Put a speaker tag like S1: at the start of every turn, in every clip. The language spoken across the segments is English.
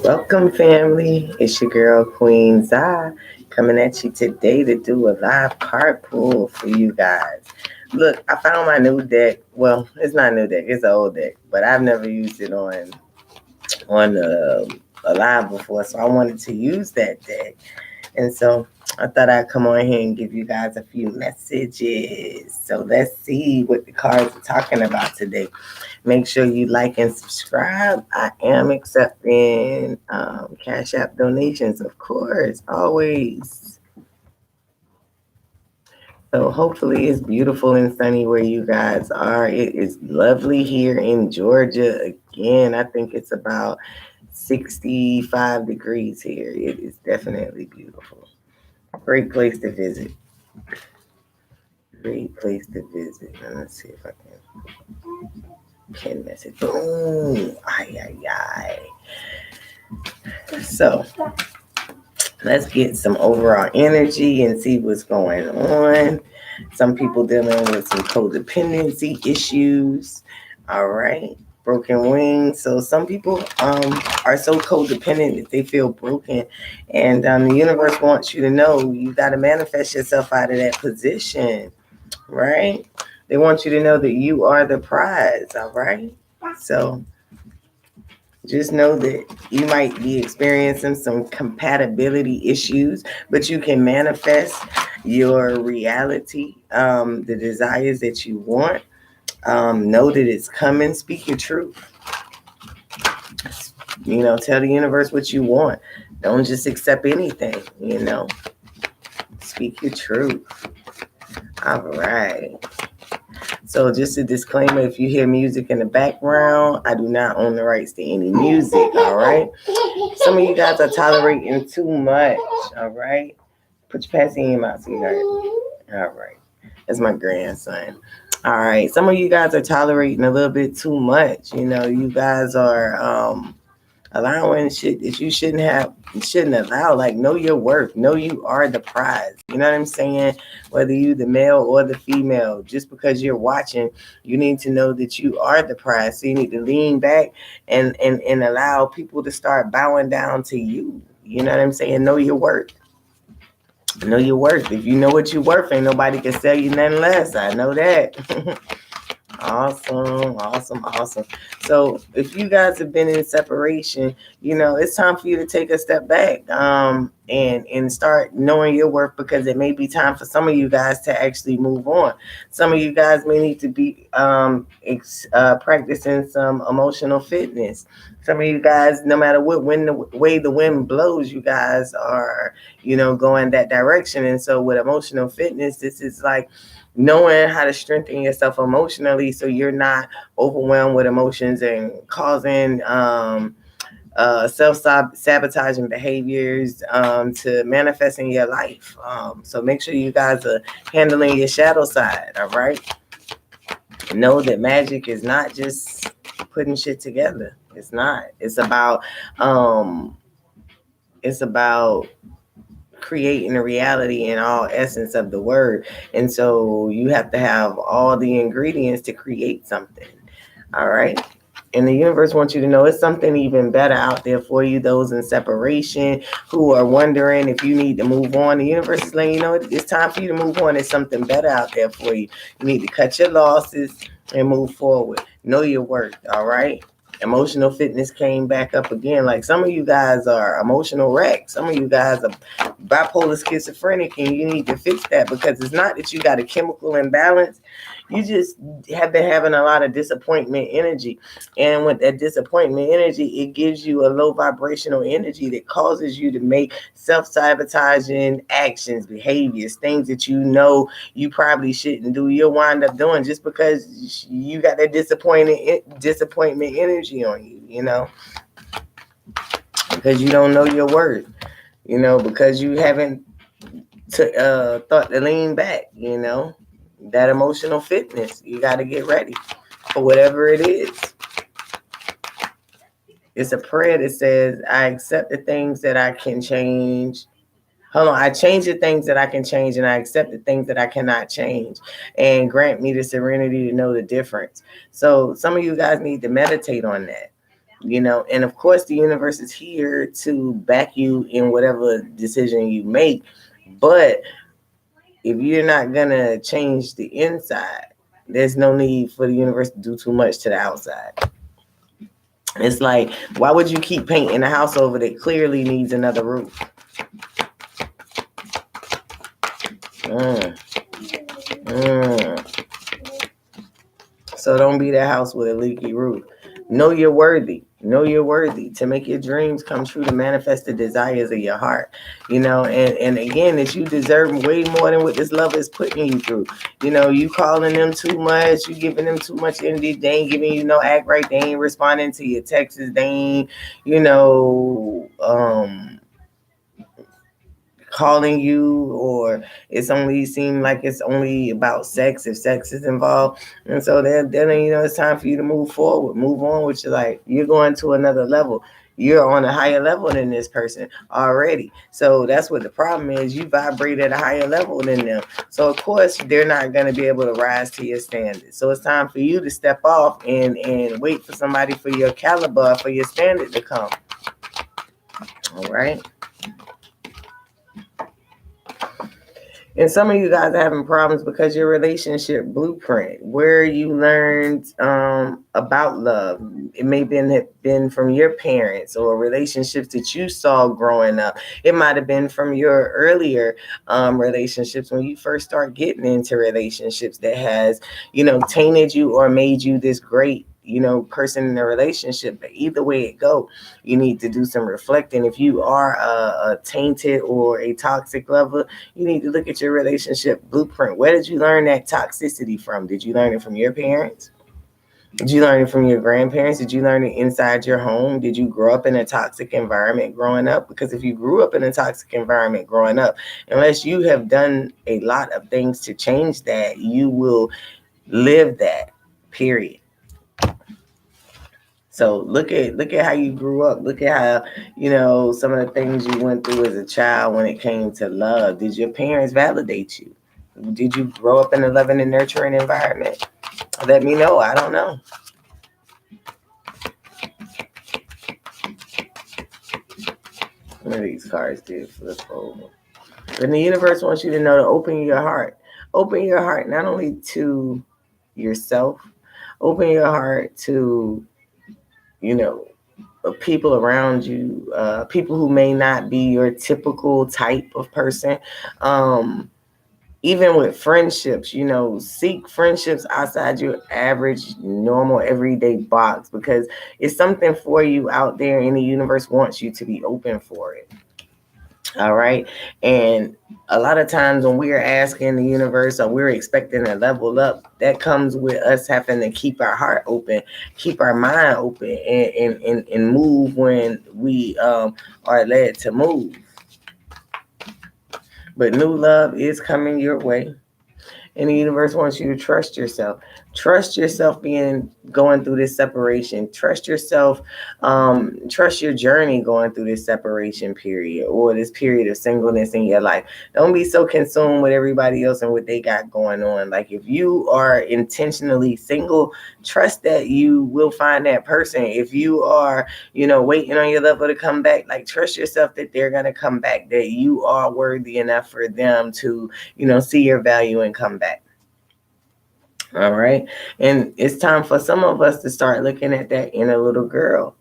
S1: Welcome, family. It's your girl, Queen.Zi, coming at you today to do a live card pull for you guys. Look, I found my new deck. Well, it's not a new deck; it's an old deck, but I've never used it on a live before, so I wanted to use that deck. And so I thought I'd come on here and give you guys a few messages. So let's see what the cards are talking about today. Make sure you like and subscribe. I am accepting Cash App donations, of course, always. So hopefully it's beautiful and sunny where you guys are. It is lovely here in Georgia. Again, I think it's about 65 degrees here. It is definitely beautiful. Great place to visit. Great place to visit. Let's see if I can message. Boom. Ay, ay, ay. So let's get some overall energy and see what's going on. Some people dealing with some codependency issues. All right. Broken wings. So some people are so codependent that they feel broken. And the universe wants you to know you got to manifest yourself out of that position. Right? They want you to know that you are the prize. All right. So just know that you might be experiencing some compatibility issues, but you can manifest your reality, the desires that you want. Know that it's coming. Speak your truth. Tell the universe what you want. Don't just accept anything. Speak your truth. All right. So just a disclaimer, if you hear music in the background, I do not own the rights to any music, all right? Some of you guys are tolerating too much, all right? Put your passy in your mouth, sweetheart. All right. That's my grandson. All right. Some of you guys are tolerating a little bit too much. You guys are allowing shit that you shouldn't allow. Like, know your worth. Know you are the prize. You know what I'm saying? Whether you the male or the female, just because you're watching, you need to know that you are the prize. So you need to lean back and allow people to start bowing down to you. You know what I'm saying? Know your worth. Know your worth. If you know what you're worth, ain't nobody can sell you nothing less. I know that. Awesome, awesome, awesome. So if you guys have been in separation, it's time for you to take a step back and start knowing your worth, because it may be time for some of you guys to actually move on. Some of you guys may need to be practicing some emotional fitness. Some of you guys, no matter what way the wind blows, you guys are, going that direction. And so with emotional fitness, this is like knowing how to strengthen yourself emotionally so you're not overwhelmed with emotions and causing self-sabotaging behaviors to manifest in your life. So make sure you guys are handling your shadow side, all right? Know that magic is not just putting shit together. It's not. It's about creating a reality in all essence of the word. And so you have to have all the ingredients to create something. All right. And the universe wants you to know it's something even better out there for you. Those in separation who are wondering if you need to move on, the universe is letting you know it's time for you to move on. There's something better out there for you. You need to cut your losses and move forward. Know your worth. All right. Emotional fitness came back up again. Like, some of you guys are emotional wrecks. Some of you guys are bipolar schizophrenic, and you need to fix that, because it's not that you got a chemical imbalance. You just have been having a lot of disappointment energy. And with that disappointment energy, it gives you a low vibrational energy that causes you to make self-sabotaging actions, behaviors, things that you probably shouldn't do. You'll wind up doing just because you got that disappointment energy on you, because you don't know your worth, because you haven't thought to lean back, that emotional fitness. You got to get ready for whatever it is. It's a prayer that says, I accept the things that I can change. Hold on, I change the things that I can change, and I accept the things that I cannot change, and grant me the serenity to know the difference. So some of you guys need to meditate on that. And of course the universe is here to back you in whatever decision you make. But if you're not gonna change the inside, there's no need for the universe to do too much to the outside. It's like, why would you keep painting a house over that clearly needs another roof? Mm. Mm. So don't be that house with a leaky roof. Know you're worthy. Know you're worthy to make your dreams come true, to manifest the desires of your heart. And again, that you deserve way more than what this love is putting you through. You calling them too much, you giving them too much energy, they ain't giving you no act right, they ain't responding to your texts, they ain't, calling you, or it's only seem like it's only about sex if sex is involved. And so then it's time for you to move forward, move on with your life. You're going to another level. You're on a higher level than this person already. So that's what the problem is. You vibrate at a higher level than them. So of course they're not going to be able to rise to your standards. So it's time for you to step off and wait for somebody for your caliber, for your standard to come. All right. And some of you guys are having problems because your relationship blueprint, where you learned about love, it may have been from your parents or relationships that you saw growing up. It might have been from your earlier relationships when you first start getting into relationships that has, tainted you or made you this great, person in a relationship. But either way it go, you need to do some reflecting. If you are a tainted or a toxic lover, you need to look at your relationship blueprint. Where did you learn that toxicity from? Did you learn it from your parents? Did you learn it from your grandparents? Did you learn it inside your home? Did you grow up in a toxic environment growing up? Because if you grew up in a toxic environment growing up, unless you have done a lot of things to change that, you will live that, period. So look at how you grew up. Look at how, some of the things you went through as a child when it came to love. Did your parents validate you? Did you grow up in a loving and nurturing environment? Let me know. I don't know. One of these cards did flip over. But the universe wants you to know to open your heart. Open your heart not only to yourself, open your heart to, people around you, people who may not be your typical type of person. Even with friendships, seek friendships outside your average, normal, everyday box, because it's something for you out there, and the universe wants you to be open for it. All right. And a lot of times when we are asking the universe or we're expecting a level up, that comes with us having to keep our heart open, keep our mind open, and move when we are led to move. But new love is coming your way. And the universe wants you to trust yourself. Trust yourself going through this separation. Trust yourself. Trust your journey going through this separation period or this period of singleness in your life. Don't be so consumed with everybody else and what they got going on. Like, if you are intentionally single, trust that you will find that person. If you are, waiting on your lover to come back, like, trust yourself that they're going to come back, that you are worthy enough for them to, see your value and come back. All right. And it's time for some of us to start looking at that inner little girl,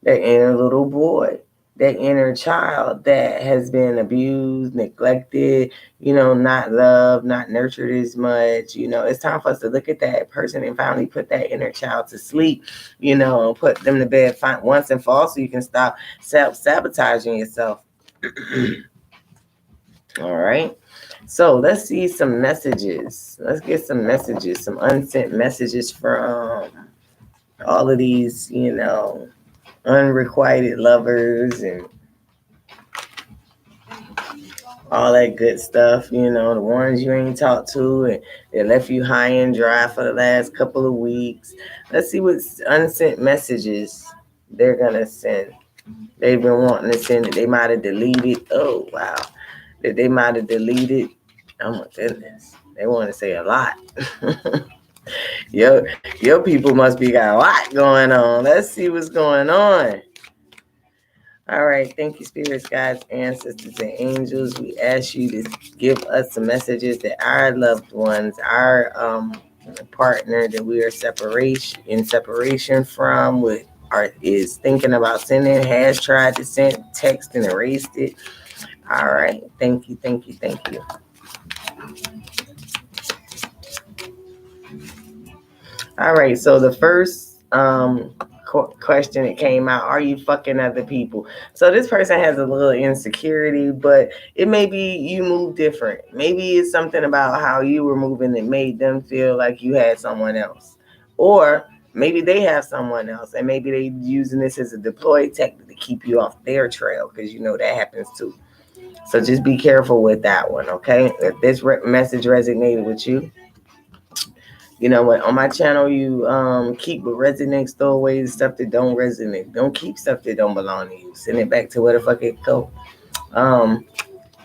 S1: that inner little boy, that inner child that has been abused, neglected, not loved, not nurtured as much. It's time for us to look at that person and finally put that inner child to sleep, and put them to bed once and for all, so you can stop self-sabotaging yourself. All right. So let's see some messages. Let's get some messages, some unsent messages from all of these, unrequited lovers and all that good stuff, the ones you ain't talked to and they left you high and dry for the last couple of weeks. Let's see what unsent messages they're going to send. They've been wanting to send it. They might have deleted. Oh, wow. They might have deleted. Oh, my goodness. They want to say a lot. Your people must be got a lot going on. Let's see what's going on. All right, thank you, spirits, guides, ancestors, and angels. We ask you to give us some messages that our loved ones, our partner that we are separation from, is thinking about sending, has tried to send, text, and erased it. All right, thank you. All right, so the first question that came out, are you fucking other people? So this person has a little insecurity, but it may be you move different. Maybe it's something about how you were moving that made them feel like you had someone else. Or maybe they have someone else, and maybe they using this as a deploy tactic to keep you off their trail, because you know that happens too. So just be careful with that one, okay? If this message resonated with you, you know what? On my channel, you keep what resonates, throw away the stuff that don't resonate. Don't keep stuff that don't belong to you. Send it back to where the fuck it go.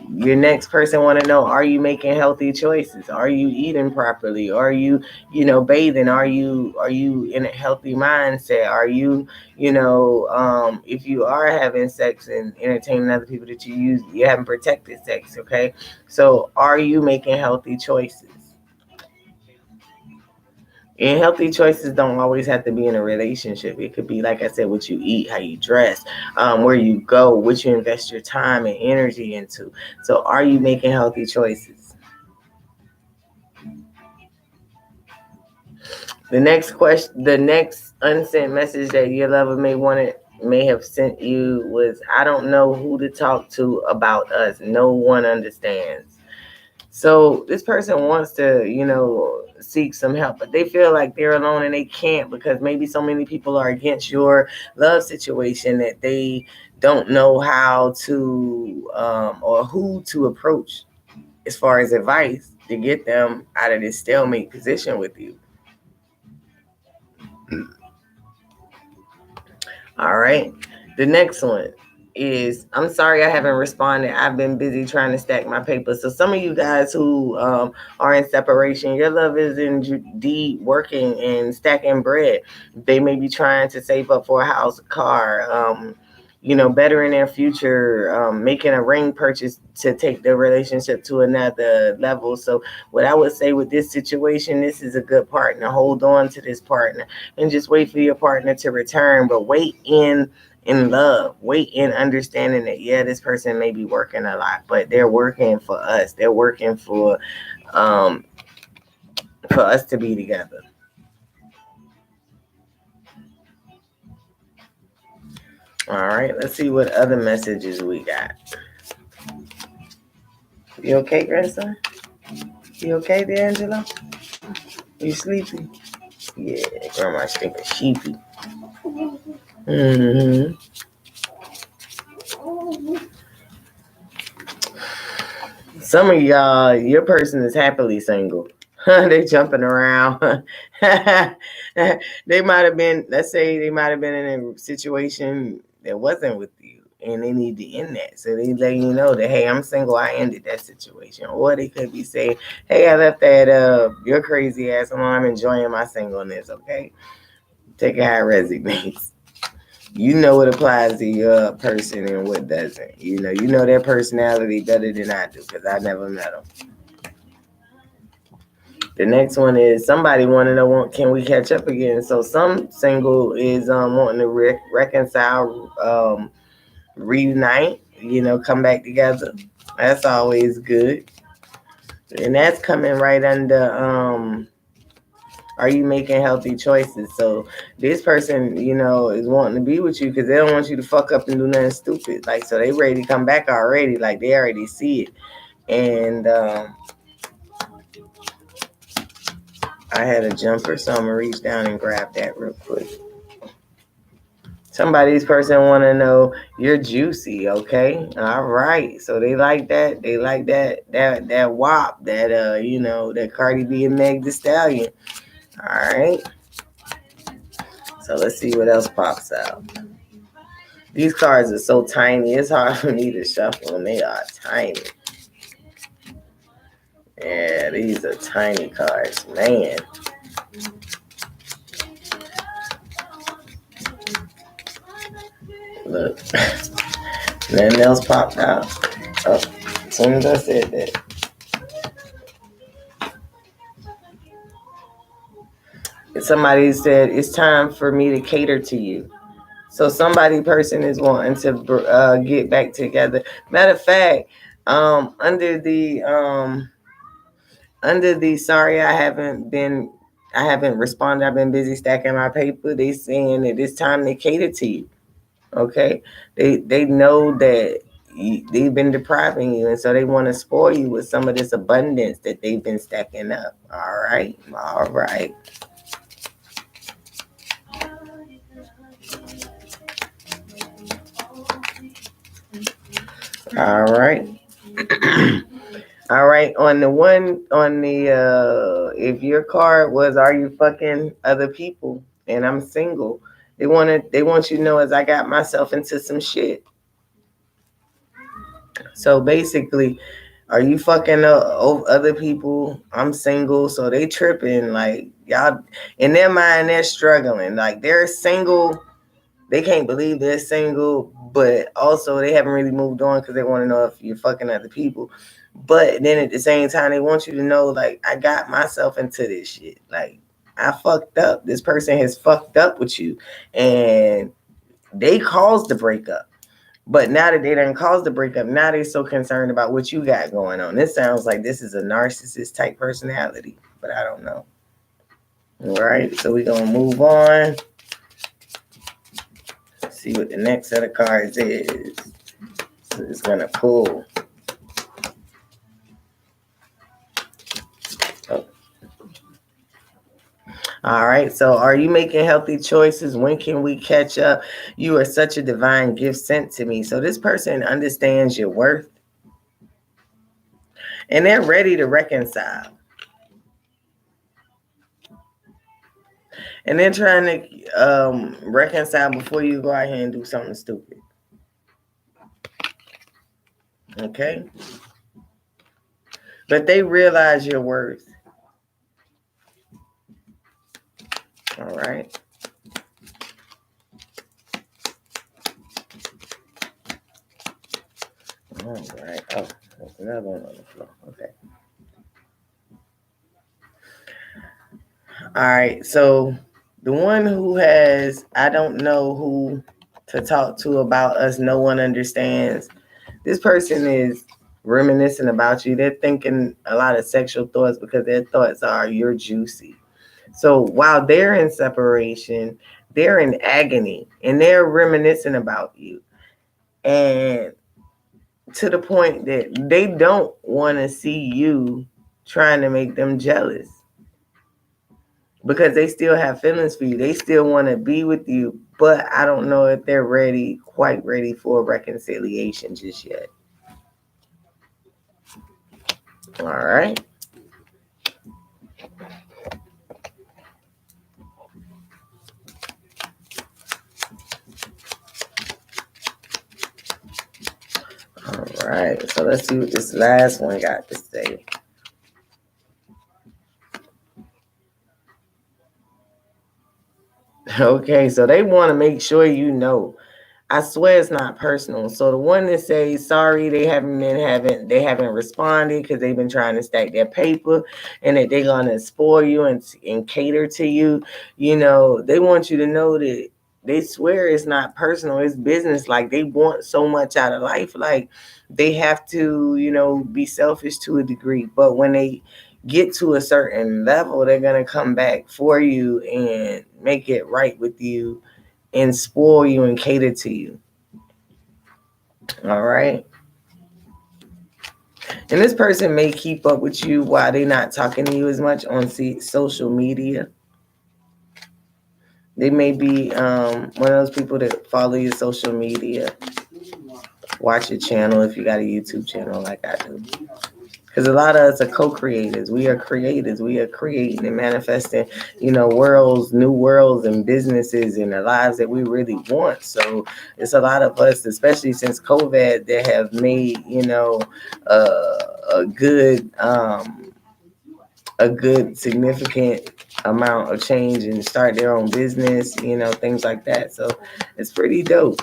S1: Your next person want to know: are you making healthy choices? Are you eating properly? Are you, bathing? Are you in a healthy mindset? Are you, if you are having sex and entertaining other people that you haven't protected sex. Okay, so are you making healthy choices? And healthy choices don't always have to be in a relationship. It could be, like I said, what you eat, how you dress, where you go, what you invest your time and energy into. So are you making healthy choices? The next unsent message that your lover may have sent you was, I don't know who to talk to about us. No one understands. So this person wants to, seek some help, but they feel like they're alone and they can't, because maybe so many people are against your love situation that they don't know how to or who to approach as far as advice to get them out of this stalemate position with you. All right. The next one is, I'm sorry I haven't responded. I've been busy trying to stack my papers. So some of you guys who are in separation, your love is indeed working and stacking bread. They may be trying to save up for a house, a car, bettering their future, making a ring purchase to take their relationship to another level. So what I would say with this situation, this is a good partner. Hold on to this partner and just wait for your partner to return, but wait in love, wait in understanding that, yeah, this person may be working a lot, but they're working for us. They're working for us to be together. All right, let's see what other messages we got. You okay, grandson? You okay there, Angela? You sleepy? Yeah, grandma's thinking sheepy. Mm-hmm. Some of y'all, your person is happily single. They jumping around. They might have been, let's say they might have been in a situation that wasn't with you, and they need to end that. So they let you know that, hey, I'm single, I ended that situation. Or they could be saying, hey, I left that your crazy ass alone, I'm enjoying my singleness, okay? Take it how it resonates. You know what applies to your person and what doesn't. You know their personality better than I do, because I never met them. The next one is, somebody want to know, can we catch up again? So some single is wanting to reconcile, reunite, come back together. That's always good. And that's coming right under are you making healthy choices? So this person, is wanting to be with you because they don't want you to fuck up and do nothing stupid. Like, so they ready to come back already. Like, they already see it. And I had a jumper, so I'm going to reach down and grab that real quick. Somebody's person want to know, you're juicy, okay? All right. So they like that. They like that WAP, that, that Cardi B and Meg Thee Stallion. All right. So let's see what else pops out. These cards are so tiny, it's hard for me to shuffle them. They are tiny. Yeah, these are tiny cards, man. Look, nothing else popped out. Oh, as soon as I said that. Somebody said, it's time for me to cater to you. So person is wanting to get back together. Matter of fact, under the sorry I haven't responded, I've been busy stacking my paper. They saying that it's time to cater to you. Okay, they know that they've been depriving you, and so they want to spoil you with some of this abundance that they've been stacking up. All right, all right. All right. All right. If your card was, are you fucking other people? And I'm single. They want you to know as I got myself into some shit. So basically, are you fucking other people? I'm single. So they tripping. Like, y'all, in their mind, they're struggling. Like, they're single. They can't believe they're single, but also they haven't really moved on because they want to know if you're fucking other people. But then at the same time, they want you to know, like, I got myself into this shit. Like, I fucked up. This person has fucked up with you. And they caused the breakup. But now that they done caused the breakup, now they're so concerned about what you got going on. This sounds like this is a narcissist type personality, but I don't know. All right, so we're going to move on. See what the next set of cards is. So it's going to pull. Oh. All right, so are you making healthy choices? When can we catch up? You are such a divine gift sent to me. So this person understands your worth. And they're ready to reconcile. And they're trying to reconcile before you go out here and do something stupid. Okay? But they realize your worth. All right? All right. Oh, there's another one on the floor. Okay. All right. So the one who has, I don't know who to talk to about us. No one understands. This person is reminiscing about you. They're thinking a lot of sexual thoughts because their thoughts are you're juicy. So while they're in separation, they're in agony and they're reminiscing about you. And to the point that they don't want to see you trying to make them jealous because they still have feelings for you. They still want to be with you, but I don't know if they're quite ready for reconciliation just yet. All right. All right. So let's see what this last one got to say. Okay, so they want to make sure you know. I swear it's not personal. So the one that says sorry, they haven't responded because they've been trying to stack their paper, and that they're gonna spoil you and cater to you. You know, they want you to know that they swear it's not personal, it's business. Like, they want so much out of life, like they have to, be selfish to a degree. But when they get to a certain level, they're gonna come back for you and make it right with you and spoil you and cater to you. All right. And this person may keep up with you while they're not talking to you as much on social media. They may be one of those people that follow your social media, watch your channel if you got a YouTube channel like I do. Because a lot of us are co-creators. We are creators. We are creating and manifesting, worlds, new worlds and businesses and the lives that we really want. So it's a lot of us, especially since COVID, that have made, a good significant amount of change and start their own business, things like that. So it's pretty dope.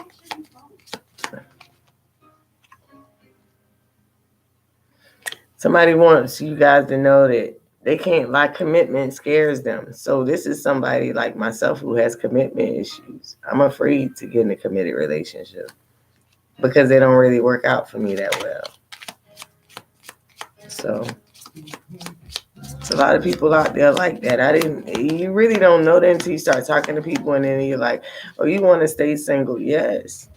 S1: Somebody wants you guys to know that they can't, like, commitment scares them. So this is somebody like myself who has commitment issues. I'm afraid to get in a committed relationship because they don't really work out for me that well. So it's a lot of people out there like that. You really don't know that until you start talking to people, and then you're like, oh, you want to stay single? Yes.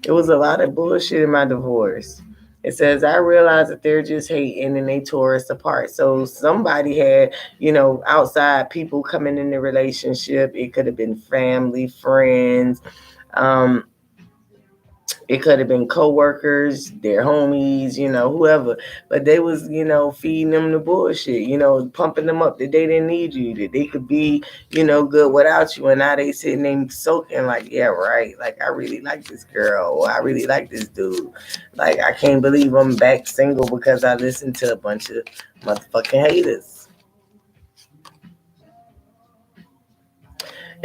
S1: It was a lot of bullshit in my divorce. It says, I realized that they're just hating and they tore us apart. So somebody had, outside people coming in the relationship. It could have been family, friends. It could have been coworkers, their homies, whoever. But they was, feeding them the bullshit, pumping them up that they didn't need you, that they could be, good without you. And now they sitting there soaking like, yeah, right. Like, I really like this girl. Or I really like this dude. Like, I can't believe I'm back single because I listened to a bunch of motherfucking haters.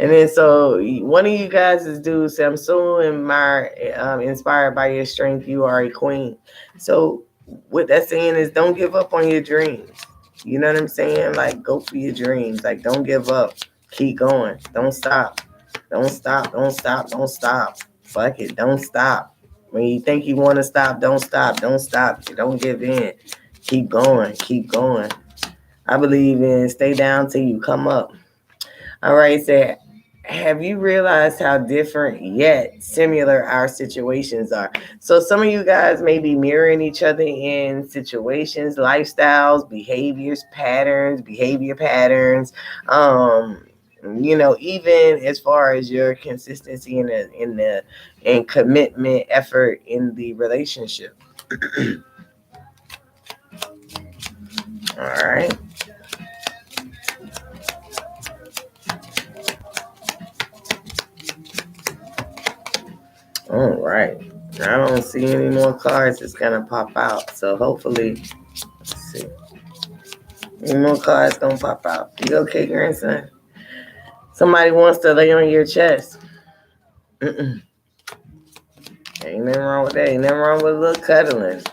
S1: And then so one of you guys is dude said, I'm so inspired by your strength. You are a queen. So what that's saying is don't give up on your dreams. You know what I'm saying? Like, go for your dreams. Like, don't give up. Keep going. Don't stop. Don't stop. Don't stop. Don't stop. Fuck it. Don't stop. When you think you want to stop, don't stop. Don't stop. Don't give in. Keep going. Keep going. I believe in stay down till you come up. All right, so have you realized how different yet similar our situations are? So some of you guys may be mirroring each other in situations, lifestyles, behavior patterns. Even as far as your consistency in commitment, effort in the relationship. All right. All right. I don't see any more cards that's gonna pop out. So hopefully, let's see. Any more cards gonna pop out. You okay, grandson? Somebody wants to lay on your chest. Ain't nothing wrong with that. Ain't nothing wrong with a little cuddling.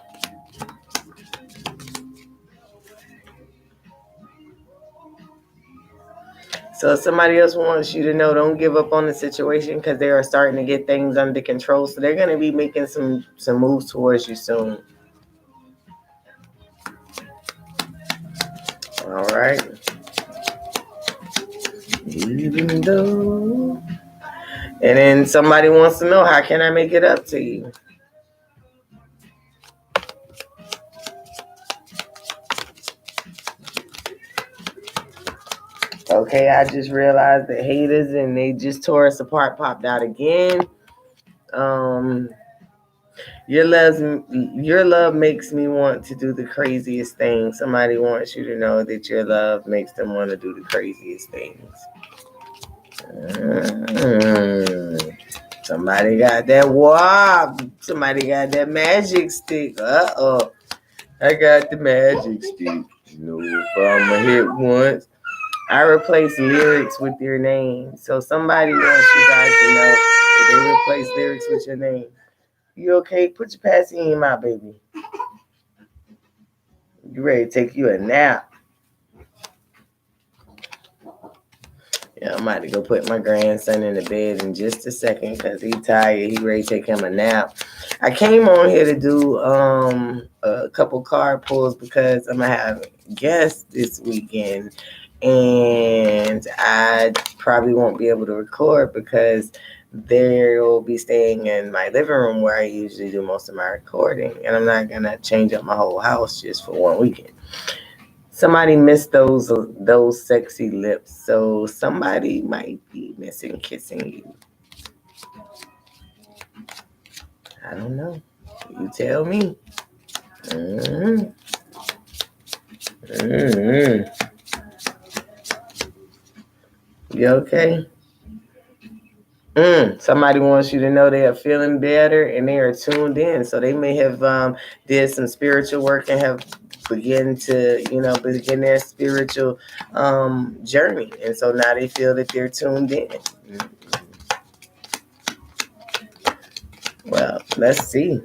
S1: So if somebody else wants you to know, don't give up on the situation because they are starting to get things under control. So they're gonna be making some moves towards you soon. All right. Even though. And then somebody wants to know, how can I make it up to you? Okay, I just realized that haters and they just tore us apart popped out again. Your love makes me want to do the craziest things. Somebody wants you to know that your love makes them want to do the craziest things. Somebody got that wop. Somebody got that magic stick. Uh-oh. I got the magic stick. If I'm a hit once. I replace lyrics with your name. So somebody wants you guys to know that they replace lyrics with your name. You okay? Put your passy in my baby. You ready to take you a nap? Yeah, I'm about to go put my grandson in the bed in just a second because he's tired. He ready to take him a nap. I came on here to do a couple card pulls because I'm gonna have guests this weekend, and I probably won't be able to record because they will be staying in my living room where I usually do most of my recording, and I'm not gonna change up my whole house just for one weekend. Somebody missed those sexy lips, so somebody might be missing kissing you. I don't know. You tell me. Mm-hmm. Mm-hmm. You okay? Somebody wants you to know they are feeling better and they are tuned in. So they may have did some spiritual work and have begin their spiritual journey. And so now they feel that they're tuned in. Well, let's see.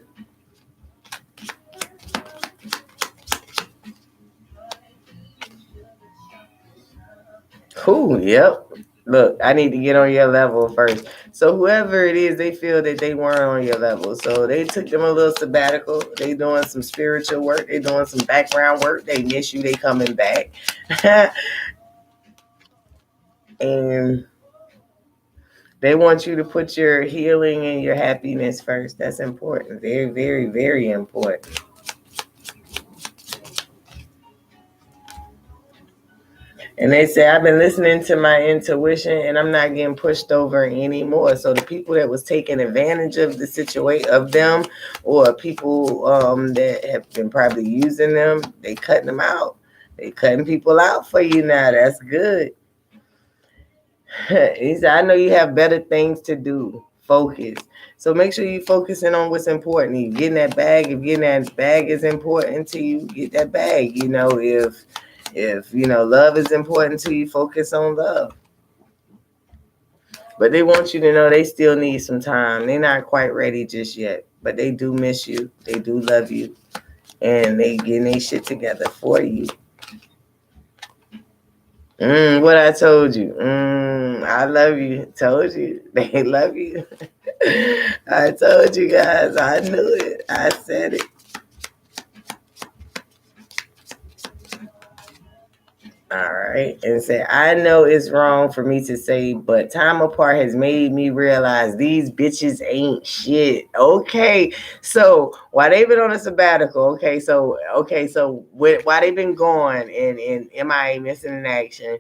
S1: Cool. Yep. Look, I need to get on your level first. So whoever it is, they feel that they weren't on your level. So they took them a little sabbatical. They doing some spiritual work. They doing some background work. They miss you. They coming back. And they want you to put your healing and your happiness first. That's important. Very, very, very important. And they say, I've been listening to my intuition and I'm not getting pushed over anymore. So the people that was taking advantage of the situation of them, or people that have been probably using them, they cutting them out. They cutting people out for you now. That's good. He said, I know you have better things to do. Focus. So make sure you focusing on what's important. You getting that bag. If getting that bag is important to you, get that bag. If love is important to you, focus on love. But they want you to know they still need some time. They're not quite ready just yet, but they do miss you. They do love you, and they getting their shit together for you. What I told you. I love you. Told you. They love you. I told you guys. I knew it. I said it. All right. And say, I know it's wrong for me to say, but time apart has made me realize these bitches ain't shit. Okay. So why they been on a sabbatical? So why they been gone and MIA missing in action?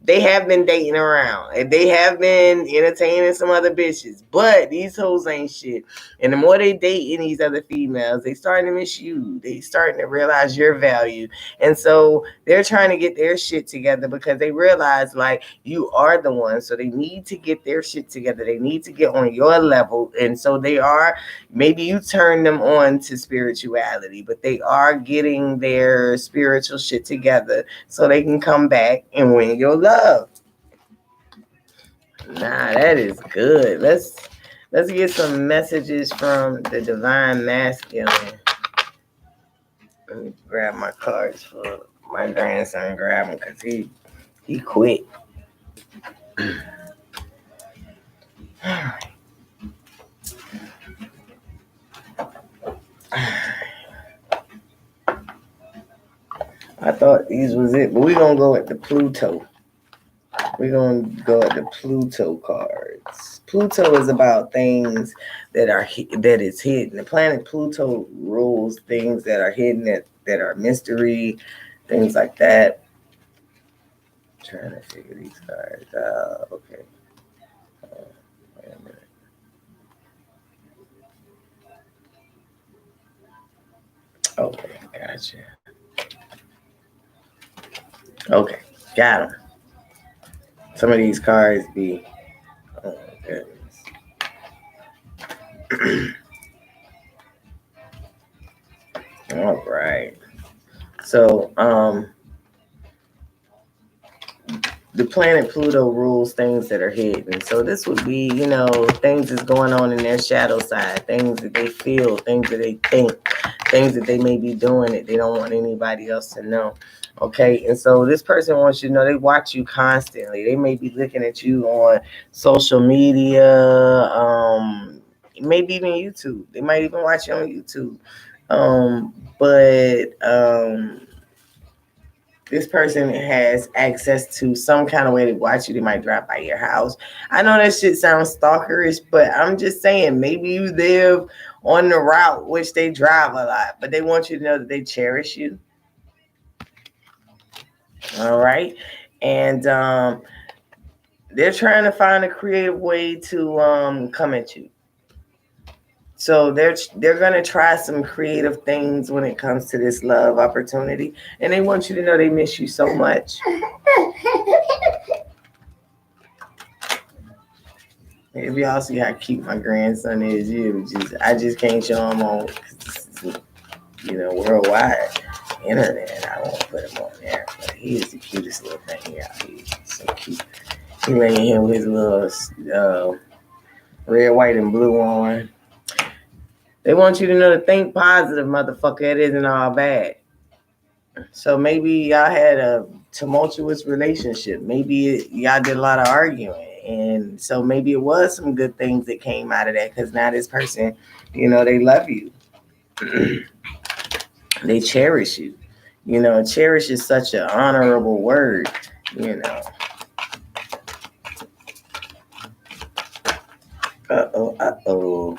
S1: They have been dating around and they have been entertaining some other bitches, but these hoes ain't shit. And the more they dating these other females, they starting to miss you. They starting to realize your value. And so they're trying to get their shit together because they realize like you are the one. So they need to get their shit together. They need to get on your level. And so they are, maybe you turn them on to spirituality, but they are getting their spiritual shit together so they can come back and win your love. Nah, that is good. Let's get some messages from the divine masculine. Let me grab my cards for my grandson. Grab them because he quit. I thought these was it, but we're gonna go at the Pluto. We're gonna go at the Pluto cards. Pluto is about things that is hidden. The planet Pluto rules things that are hidden, that are mystery, things like that. I'm trying to figure these cards out. Okay. Wait a minute. Okay, gotcha. Okay, got them. Some of these cards be, oh my goodness. All right. So, the planet Pluto rules things that are hidden. So this would be, things that's going on in their shadow side, things that they feel, things that they think, things that they may be doing that they don't want anybody else to know. Okay. And so this person wants you to know they watch you constantly. They may be looking at you on social media, maybe even YouTube. They might even watch you on YouTube. But this person has access to some kind of way to watch you. They might drop by your house. I know that shit sounds stalkerish, but I'm just saying, maybe you live on the route which they drive a lot, but they want you to know that they cherish you. All right. And they're trying to find a creative way to come at you. So they're gonna try some creative things when it comes to this love opportunity, and they want you to know they miss you so much. If y'all see how cute my grandson is, I just can't show him on, worldwide internet. I won't put him on there, but he is the cutest little thing out here. He's so cute. He laying here with his little red, white, and blue on. They want you to know to think positive, motherfucker. It isn't all bad. So maybe y'all had a tumultuous relationship. Maybe y'all did a lot of arguing. And so maybe it was some good things that came out of that, because now this person, they love you. They cherish you. Cherish is such an honorable word, you know. Uh-oh.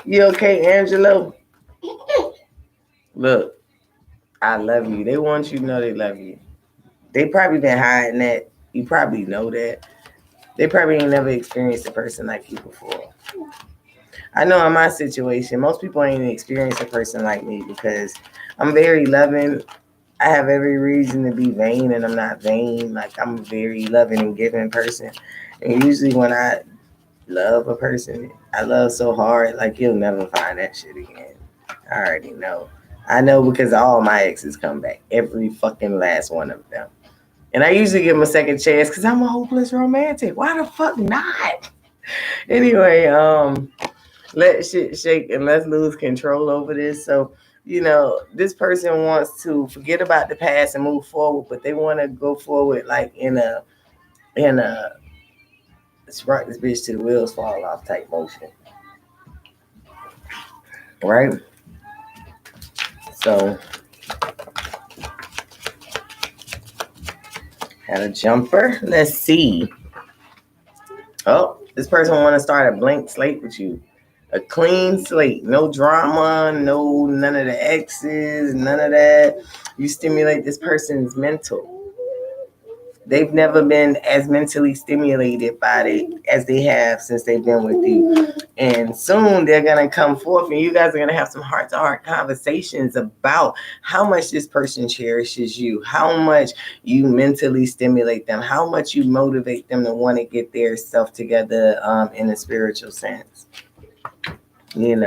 S1: You okay, Angelo? Look, I love you. They want you to know they love you. They probably been hiding that. You probably know that. They probably ain't never experienced a person like you before. I know in my situation, most people ain't experienced a person like me because I'm very loving. I have every reason to be vain, and I'm not vain. Like, I'm a very loving and giving person. And usually when I love a person, I love so hard, like, you'll never find that shit again. I already know. I know because all my exes come back. Every fucking last one of them. And I usually give them a second chance because I'm a hopeless romantic. Why the fuck not? Anyway, let shit shake and let's lose control over this. So, this person wants to forget about the past and move forward, but they want to go forward like in a let's rock this bitch till the wheels fall off type motion. Right? So had a jumper. Let's see. Oh, this person want to start a blank slate with you. A clean slate. No drama, none of the exes, none of that. You stimulate this person's mental. They've never been as mentally stimulated by it as they have since they've been with you. And soon they're going to come forth and you guys are going to have some heart-to-heart conversations about how much this person cherishes you, how much you mentally stimulate them, how much you motivate them to want to get their stuff together in a spiritual sense. And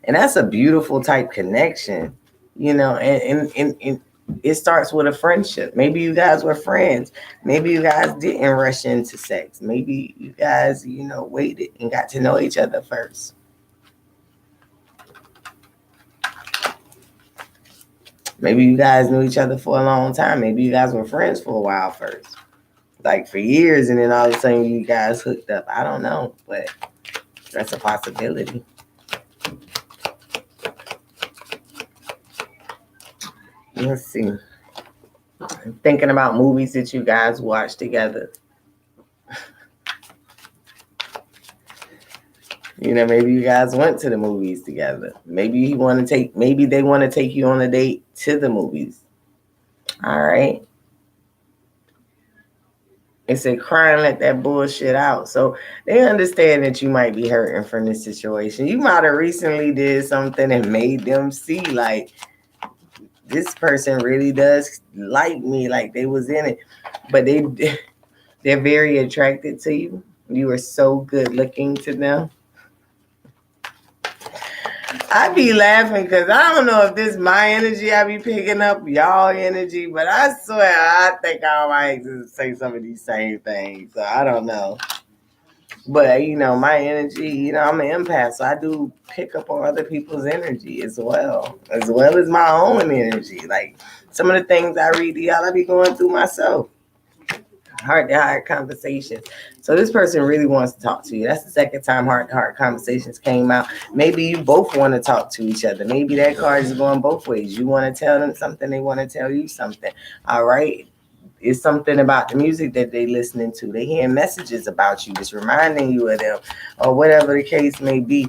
S1: that's a beautiful type connection, and it starts with a friendship. Maybe you guys were friends. Maybe you guys didn't rush into sex. Maybe you guys, waited and got to know each other first. Maybe you guys knew each other for a long time. Maybe you guys were friends for a while first, like for years, and then all of a sudden you guys hooked up. I don't know, but that's a possibility. Let's see. I'm thinking about movies that you guys watched together. Maybe you guys went to the movies together. Maybe they want to take you on a date to the movies. All right. They said cry and let that bullshit out. So they understand that you might be hurting from this situation. You might have recently did something and made them see like this person really does like me, like they was in it. But they're very attracted to you. You are so good looking to them. I be laughing because I don't know if this is my energy. I be picking up y'all energy, but I swear I think all my exes say some of these same things. So I don't know. But my energy, I'm an empath, so I do pick up on other people's energy as well as my own energy. Like some of the things I read to y'all, I be going through myself. Heart-to-heart conversations. So this person really wants to talk to you. That's the second time heart-to-heart conversations came out. Maybe you both want to talk to each other. Maybe that card is going both ways. You want to tell them something, they want to tell you something. All right. It's something about the music that they listening to. They hearing messages about you, just reminding you of them, or whatever the case may be.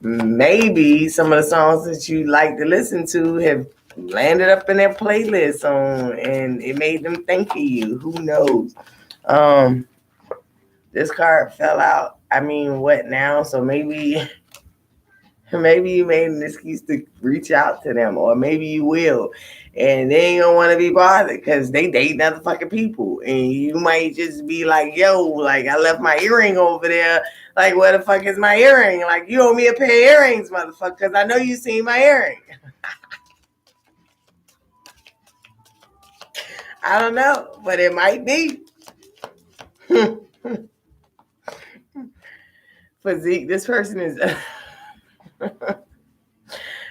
S1: Maybe some of the songs that you like to listen to have landed up in their playlist and it made them think of you. Who knows? This card fell out. I mean, what now? So maybe you made an excuse to reach out to them, or maybe you will, and they ain't gonna want to be bothered because they date other fucking people, and you might just be like, "Yo, like I left my earring over there. Like, where the fuck is my earring? Like, you owe me a pair of earrings, motherfucker, because I know you seen my earring." I don't know, but it might be. Physique. This person is.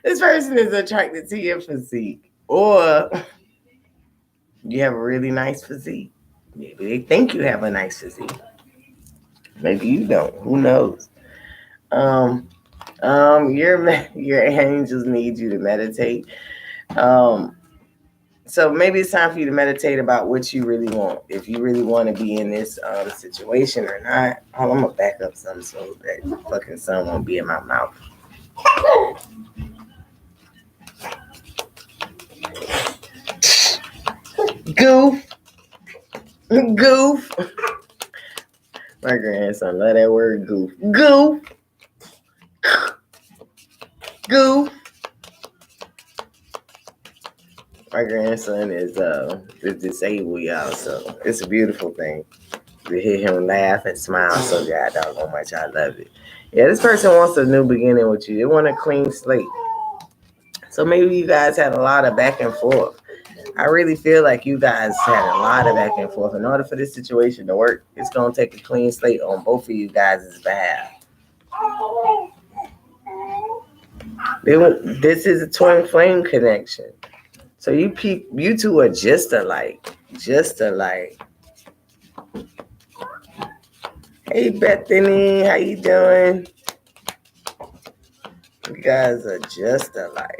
S1: This person is attracted to your physique. Or you have a really nice physique. Maybe they think you have a nice physique. Maybe you don't. Who knows? Your angels need you to meditate. So maybe it's time for you to meditate about what you really want. If you really want to be in this situation or not. Oh, I'm gonna back up some so that fucking sun won't be in my mouth. Goof. Goof. My grandson love that word goof. Goof. Goof. My grandson is disabled, y'all, so it's a beautiful thing to hear him laugh and smile so goddamn much. I love it. Yeah, this person wants a new beginning with you. They want a clean slate. So maybe you guys had a lot of back and forth. I really feel like you guys had a lot of back and forth. In order for this situation to work, it's going to take a clean slate on both of you guys' behalf. This is a twin flame connection. So you two are just alike. Just alike. Hey, Bethany, how you doing? You guys are just alike.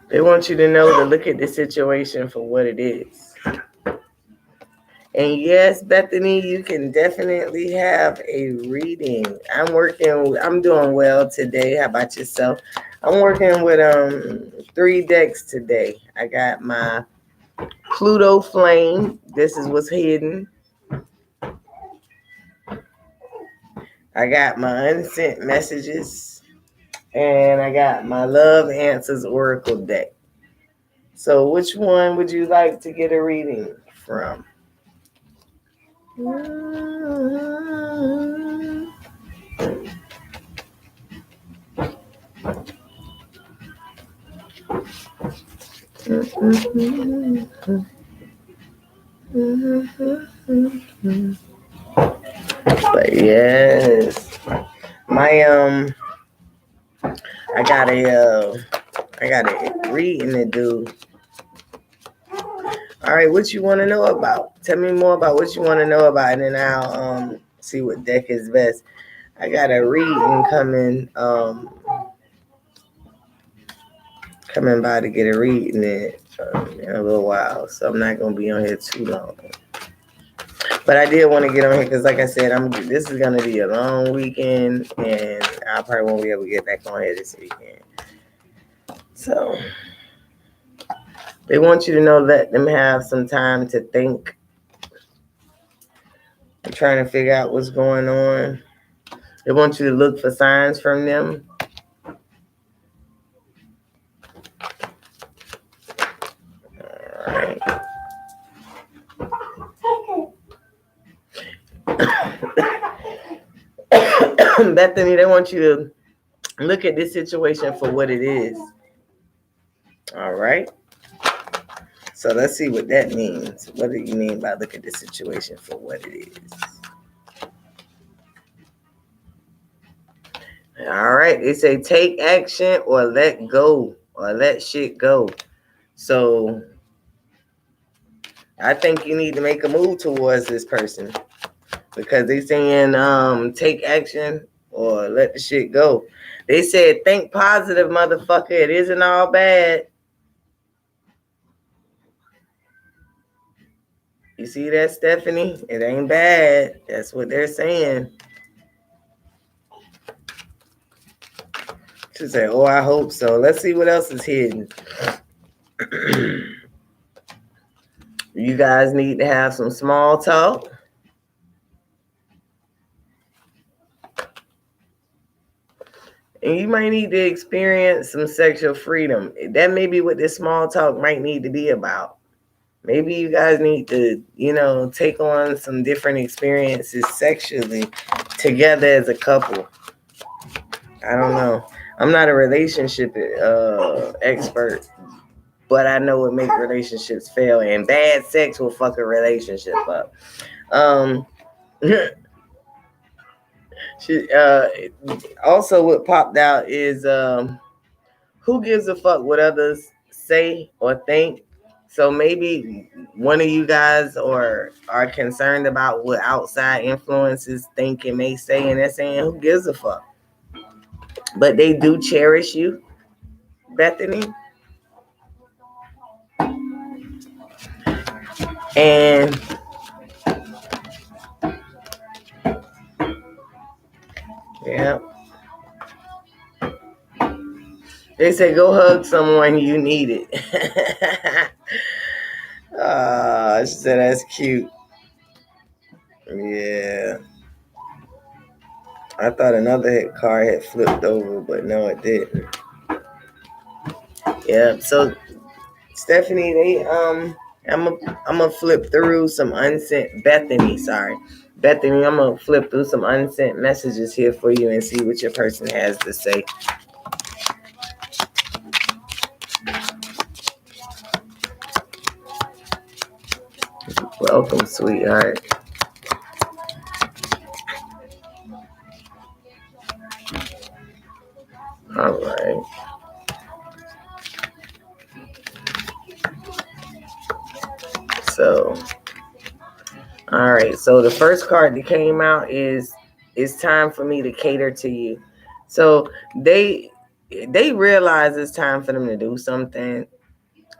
S1: They want you to know to look at the situation for what it is. And yes, Bethany, you can definitely have a reading. I'm doing well today. How about yourself? I'm working with 3 decks today. I got my Pluto Flame. This is what's hidden. I got my Unsent Messages. And I got my Love Answers Oracle deck. So which one would you like to get a reading from? But yes, my I got a reading to do. All right, what you want to know about? Tell me more about what you want to know about, and then I'll see what deck is best. I got a reading coming by to get a reading in a little while, so I'm not gonna be on here too long. But I did want to get on here because, like I said, this is gonna be a long weekend, and I probably won't be able to get back on here this weekend. So they want you to know, let them have some time to think. I'm trying to figure out what's going on. They want you to look for signs from them. All right. Bethany, they want you to look at this situation for what it is. All right. So let's see what that means. What do you mean by look at this situation for what it is? All right. They say take action or let go or let shit go. So I think you need to make a move towards this person because they saying take action or let the shit go. They said think positive, motherfucker. It isn't all bad. You see that, Stephanie? It ain't bad. That's what they're saying. She said, oh, I hope so. Let's see what else is hidden. You guys need to have some small talk. And you might need to experience some sexual freedom. That may be what this small talk might need to be about. Maybe you guys need to, take on some different experiences sexually together as a couple. I don't know. I'm not a relationship expert, but I know it makes relationships fail, and bad sex will fuck a relationship up. She, also, what popped out is who gives a fuck what others say or think? So maybe one of you guys are concerned about what outside influences think and may say, and they're saying, who gives a fuck? But they do cherish you, Bethany. And yeah, they say go hug someone you need it. She said that's cute. Yeah. I thought another car had flipped over, but no, it didn't. Yeah. So Stephanie, I'm gonna flip through some unsent Bethany. Sorry, Bethany. I'm gonna flip through some unsent messages here for you and see what your person has to say. Welcome, sweetheart. All right. So, all right. So the first card that came out is it's time for me to cater to you. So they realize it's time for them to do something.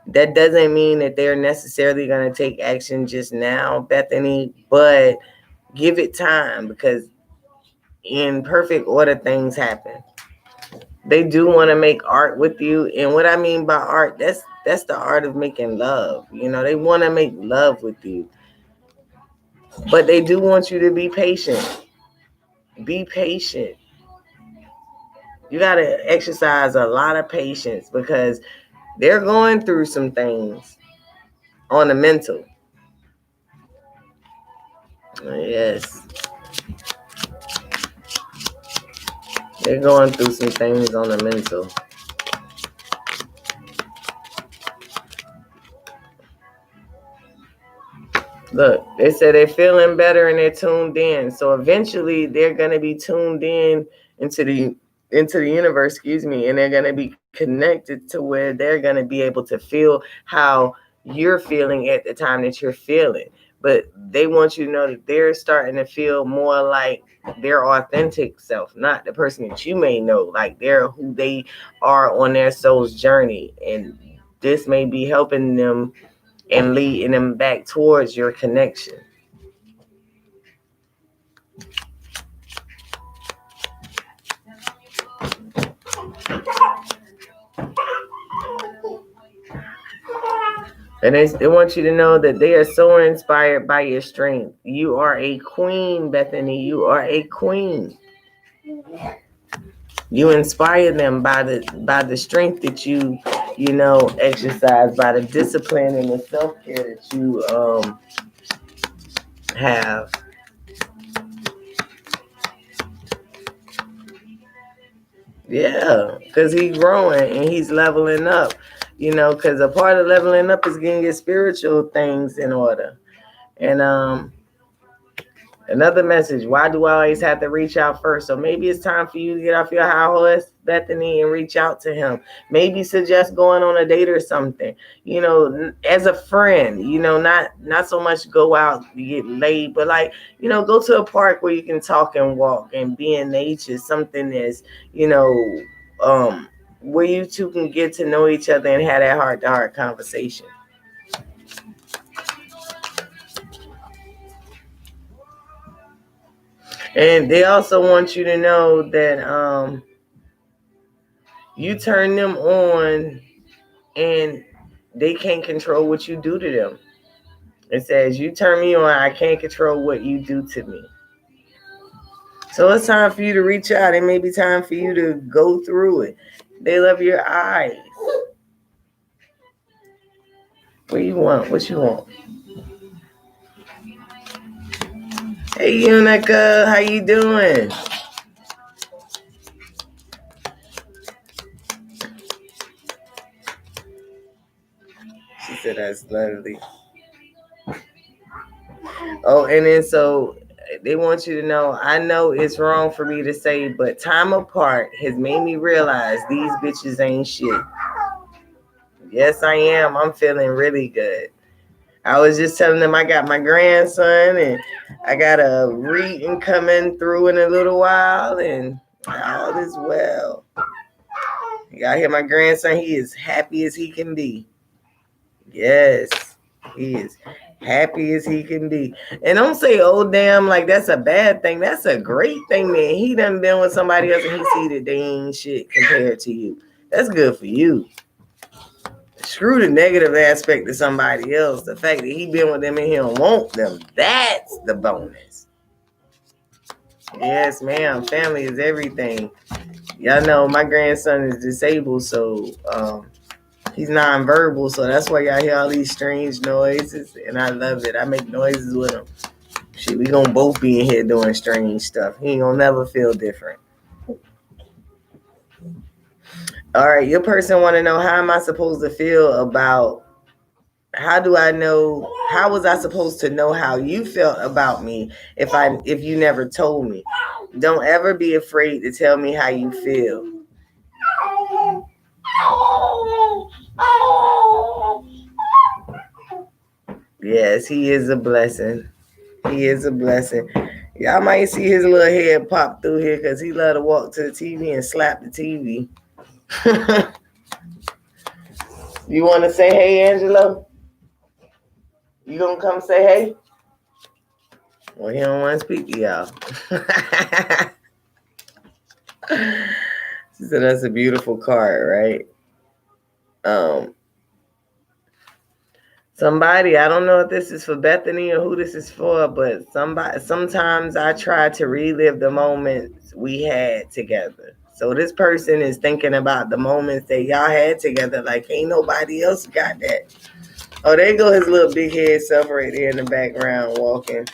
S1: That doesn't mean that they're necessarily going to take action just now, Bethany, but give it time because in perfect order things happen. They do want to make art with you, and what I mean by art, that's the art of making love. You know, they want to make love with you, but they do want you to be patient. Be patient. You got to exercise a lot of patience because they're going through some things on the mental. Yes. They're going through some things on the mental. Look, they said they're feeling better and they're tuned in. So eventually they're gonna be tuned in into the universe, excuse me, and they're gonna be connected to where they're gonna be able to feel how you're feeling at the time that you're feeling. But they want you to know that they're starting to feel more like their authentic self, not the person that you may know. Like they're who they are on their soul's journey. And this may be helping them and leading them back towards your connection. And they want you to know that they are so inspired by your strength. You are a queen, Bethany. You are a queen. You inspire them by the strength that you know exercise, by the discipline and the self-care that you have. Yeah, because he's growing and he's leveling up. You know, because a part of leveling up is getting your spiritual things in order. And another message, why do I always have to reach out first? So maybe it's time for you to get off your high horse, Bethany, and reach out to him. Maybe suggest going on a date or something. You know, as a friend, you know, not so much go out to get laid, but like, you know, go to a park where you can talk and walk and be in nature, something that's, you know, where you two can get to know each other and have that heart-to-heart conversation. And they also want you to know that you turn them on and they can't control what you do to them. It says, you turn me on, I can't control what you do to me. So it's time for you to reach out. It may be time for you to go through it. They love your eyes. What you want? What you want? Hey, Unica, how you doing? She said that's lovely. Oh, and then so they want you to know, I know it's wrong for me to say, but time apart has made me realize these bitches ain't shit. Yes, I am. I'm feeling really good. I was just telling them I got my grandson and I got a reading coming through in a little while, and all is well. Y'all hear my grandson? He is happy as he can be. Yes, he is happy as he can be. And don't say, oh, damn, like that's a bad thing. That's a great thing, man. He done been with somebody else and he see that they ain't shit compared to you. That's good for you. Screw the negative aspect of somebody else. The fact that he been with them and he don't want them, that's the bonus. Yes, ma'am. Family is everything. Y'all know my grandson is disabled, so he's nonverbal, so that's why y'all hear all these strange noises, and I love it. I make noises with him. Shit, we gonna both be in here doing strange stuff. He ain't gonna never feel different. All right, your person want to know, how am I supposed to feel about, how do I know, how was I supposed to know how you felt about me if you never told me? Don't ever be afraid to tell me how you feel. Yes, he is a blessing. He is a blessing. Y'all might see his little head pop through here because he love to walk to the TV and slap the TV. You want to say hey, Angelo? You gonna come say hey? Well, he don't want to speak to y'all. She said that's a beautiful card, right? Somebody, I don't know if this is for Bethany or who this is for, but sometimes I try to relive the moments we had together. So this person is thinking about the moments that y'all had together, like ain't nobody else got that. Oh, there go his little big head self right there in the background walking.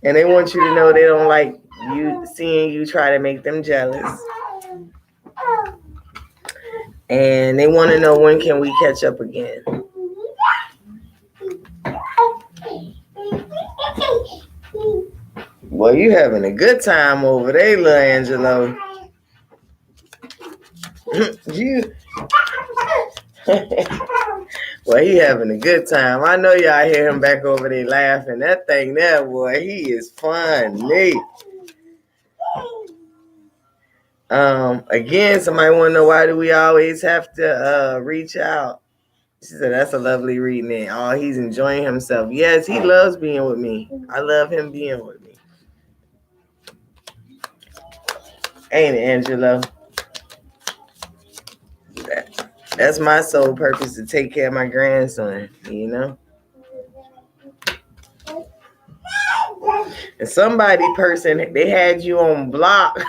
S1: And they want you to know they don't like you seeing you try to make them jealous. And they want to know, when can we catch up again? Boy, you having a good time over there, little Angelo. You Well, he having a good time. I know y'all hear him back over there laughing. That thing there, boy, he is funny. Again, somebody want to know, why do we always have to reach out? She said that's a lovely reading. Oh, he's enjoying himself. Yes, he loves being with me. I love him being with me. Ain't it, Angelo? That's my sole purpose, to take care of my grandson, you know? And they had you on block.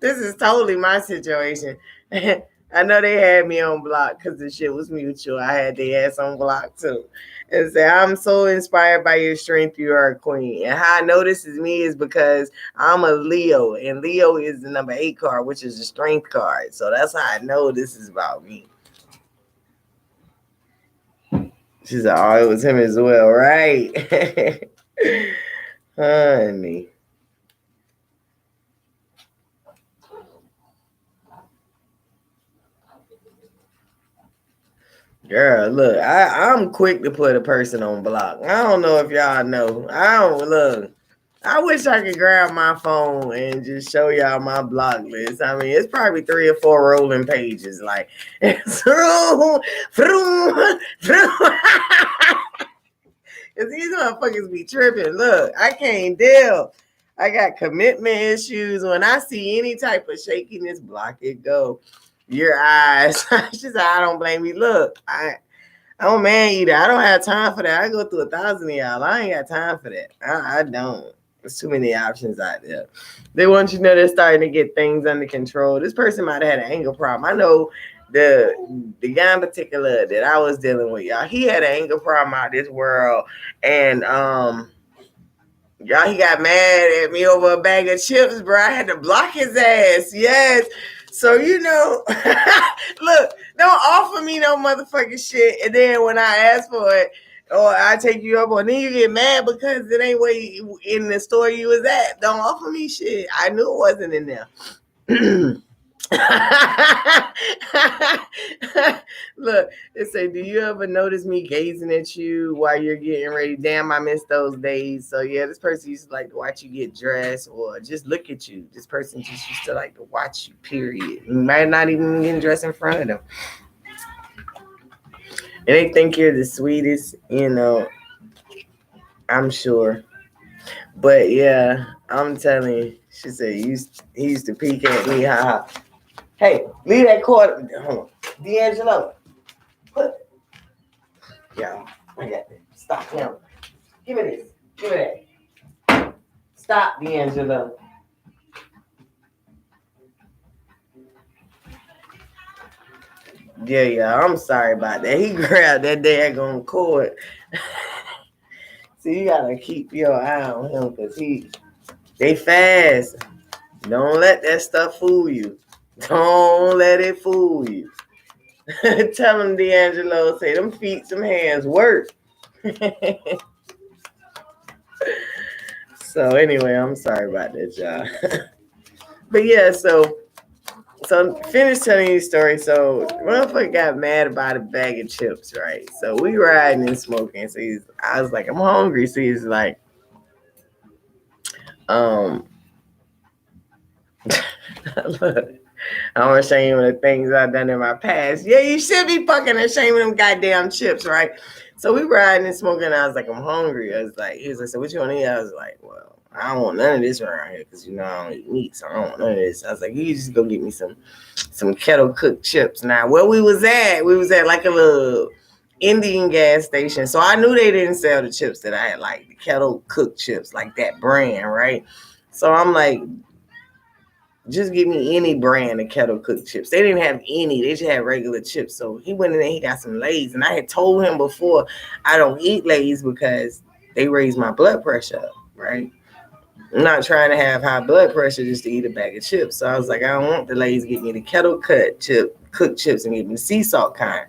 S1: This is totally my situation. I know they had me on block because the shit was mutual. I had their ass on block too. And say, I'm so inspired by your strength. You are a queen. And how I know this is me is because I'm a Leo. And Leo is the number 8 card, which is the strength card. So that's how I know this is about me. She said, oh, it was him as well, right? Honey. Girl, look, I'm quick to put a person on block. I don't know if y'all know. I wish I could grab my phone and just show y'all my block list. I mean, it's probably 3 or 4 rolling pages. Like, it's these motherfuckers be tripping. Look, I can't deal. I got commitment issues. When I see any type of shakiness, block it, go. Your eyes. She said, I don't blame you. Look, I don't man eater. I don't have time for that. I go through 1,000 of y'all. I ain't got time for that. I don't. There's too many options out there. They want you to know they're starting to get things under control. This person might have had an anger problem. I know the guy in particular that I was dealing with, y'all, he had an anger problem out this world. And y'all, he got mad at me over a bag of chips, bro. I had to block his ass. Yes. So, look, don't offer me no motherfucking shit. And then when I ask for it, or I take you up on, then you get mad because it ain't where in the store you was at. Don't offer me shit. I knew it wasn't in there. Look, it say, do you ever notice me gazing at you while you're getting ready? Damn, I miss those days. So yeah, this person used to like to watch you get dressed or just look at you. This person just used to like to watch you, period. You might not even get dressed in front of them. And they think you're the sweetest, I'm sure. But yeah, I'm telling you, she said he used to peek at me, haha. Hey, leave that cord. Hold on. D'Angelo. Yeah, I got that. Stop him. Give me this. Give me that. Stop, D'Angelo. Yeah, I'm sorry about that. He grabbed that daggone cord. So you gotta keep your eye on him because they fast. Don't let that stuff fool you. Don't let it fool you. Tell him, D'Angelo, say them feet, some hands work. So anyway, I'm sorry about that, y'all. But yeah, so finish telling you the story. So motherfucker got mad about a bag of chips, right? So we riding and smoking. So I was like, I'm hungry. So he's like, look, I'm ashamed of the things I've done in my past. Yeah, you should be fucking ashamed of them goddamn chips, right? So we riding and smoking. And I was like, I'm hungry. I was like, he was like, so what you want to eat? I was like, well, I don't want none of this around here because I don't eat meat, so I don't want none of this. I was like, you just go get me some kettle cooked chips. Now, where we was at like a little Indian gas station. So I knew they didn't sell the chips that I had, like the kettle cooked chips, like that brand, right? So I'm like, just give me any brand of kettle cooked chips. They didn't have any. They just had regular chips. So he went in there, he got some Lay's. And I had told him before, I don't eat Lay's because they raise my blood pressure up, right? I'm not trying to have high blood pressure just to eat a bag of chips. So I was like, I don't want the Lay's. Get me the kettle cooked chips and get me the sea salt kind.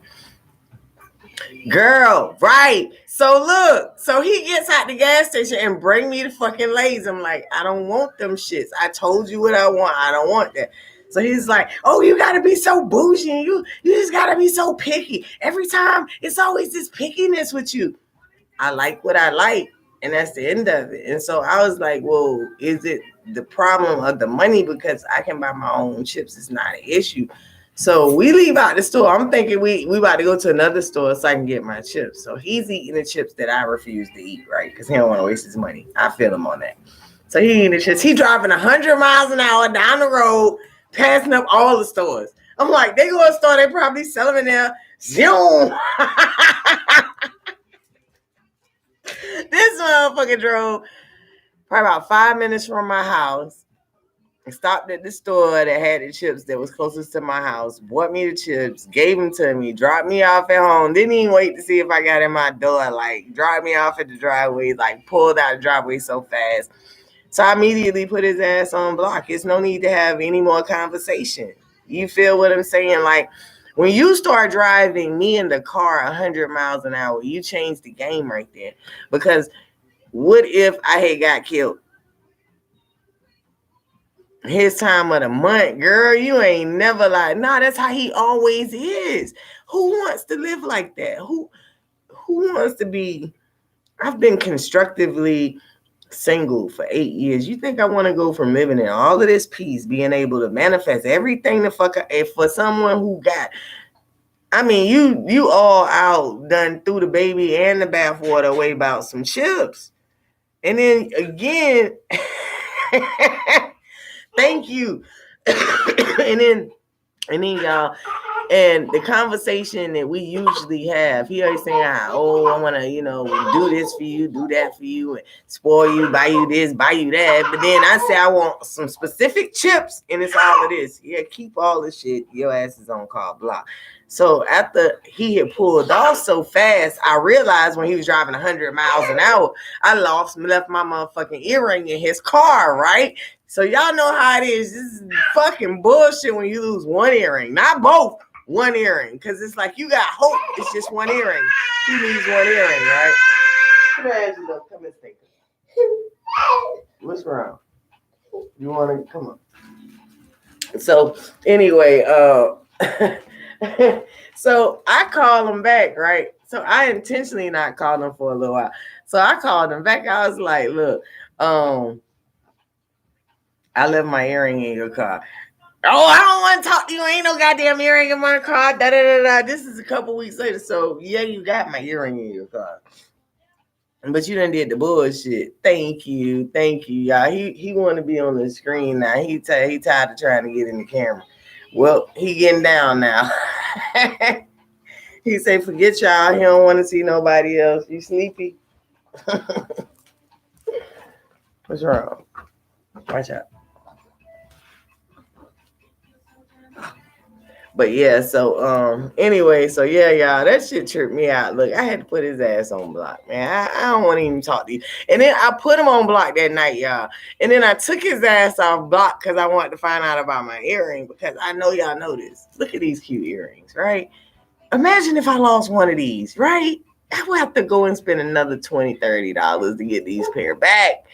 S1: Girl, right. So look, so he gets out the gas station and bring me the fucking Lay's. I'm like, I don't want them shits. I told you what I want. I don't want that. So he's like, oh, you gotta be so bougie. You just gotta be so picky. Every time it's always this pickiness with you. I like what I like. And that's the end of it. And so I was like, well, is it the problem of the money? Because I can buy my own chips. It's not an issue. So we leave out the store. I'm thinking we about to go to another store so I can get my chips. So he's eating the chips that I refuse to eat, right? Because he don't want to waste his money. I feel him on that. So he eating the chips. He driving 100 miles an hour down the road, passing up all the stores. I'm like, they go to a store, they probably sell them in there. Zoom. This motherfucker drove probably about 5 minutes from my house. Stopped at the store that had the chips that was closest to my house, bought me the chips, gave them to me, dropped me off at home, didn't even wait to see if I got in my door, like dropped me off at the driveway, like pulled out the driveway so fast. So I immediately put his ass on block. It's no need to have any more conversation. You feel what I'm saying? Like when you start driving me in the car 100 miles an hour, you change the game right there. Because what if I had got killed? His time of the month, girl, you ain't never like, nah, that's how he always is. Who wants to live like that? Who wants to be? I've been constructively single for 8 years. You think I want to go from living in all of this peace, being able to manifest everything the fuck for someone who got, I mean, you all out done threw the baby and the bathwater away about some chips. And then again, thank you. and then y'all, and the conversation that we usually have, he always saying, oh, I want to, do this for you, do that for you, and spoil you, buy you this, buy you that. But then I say I want some specific chips, and it's all of this. Yeah, keep all the shit. Your ass is on call block. So after he had pulled off so fast, I realized when he was driving 100 miles an hour, I left my motherfucking earring in his car, right? So y'all know how it is. This is fucking bullshit when you lose one earring. Not both. One earring. Because it's like you got hope. It's just one earring. He needs one earring, right? Come here, Angela. Come and take it. What's wrong? You want to come on? So anyway, so I called him back, right? So I intentionally not called him for a little while. So I called him back. I was like, look, I left my earring in your car. Oh, I don't want to talk to you. Ain't no goddamn earring in my car. Da, da, da, da. This is a couple weeks later. So yeah, you got my earring in your car. But you done did the bullshit. Thank you, y'all. He want to be on the screen now. He tired of trying to get in the camera. Well, he getting down now. He say, forget y'all. He don't want to see nobody else. You sleepy? What's wrong? Watch out. But yeah, so anyway, so yeah, y'all, that shit tripped me out. Look, I had to put his ass on block, man. I don't want to even talk to you. And then I put him on block that night, y'all. And then I took his ass off block because I wanted to find out about my earring, because I know y'all know this. Look at these cute earrings, right? Imagine if I lost one of these, right? I would have to go and spend another $20, $30 to get these pair back.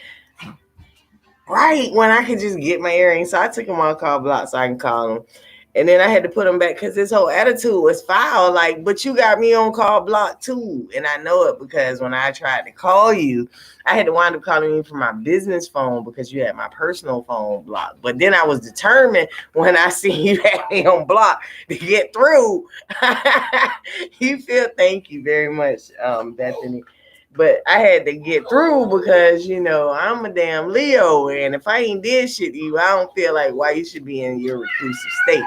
S1: Right, when I could just get my earrings. So I took him on call block so I can call him. And then I had to put him back because his whole attitude was foul. Like, but you got me on call block too. And I know it because when I tried to call you, I had to wind up calling you from my business phone because you had my personal phone blocked. But then I was determined when I see you had me on block to get through. Thank you very much, Bethany. But I had to get through because, you know, I'm a damn Leo. And if I ain't did shit to you, I don't feel like why you should be in your reclusive state.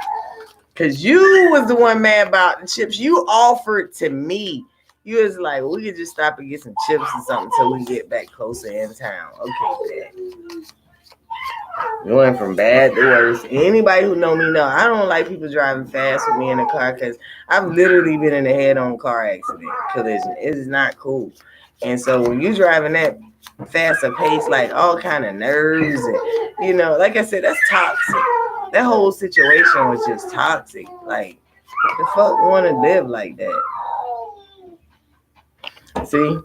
S1: Because you was the one mad about the chips. You offered to me. You was like, well, we could just stop and get some chips or something until we get back closer in town. Okay, Dad. Going from bad to worse. Anybody who know me know I don't like people driving fast with me in the car because I've literally been in a head-on car accident, collision. It is not cool. And so when you driving that faster pace, like all kind of nerves, and you know, like I said, that's toxic. That whole situation was just toxic. Like, the fuck want to live like that? See,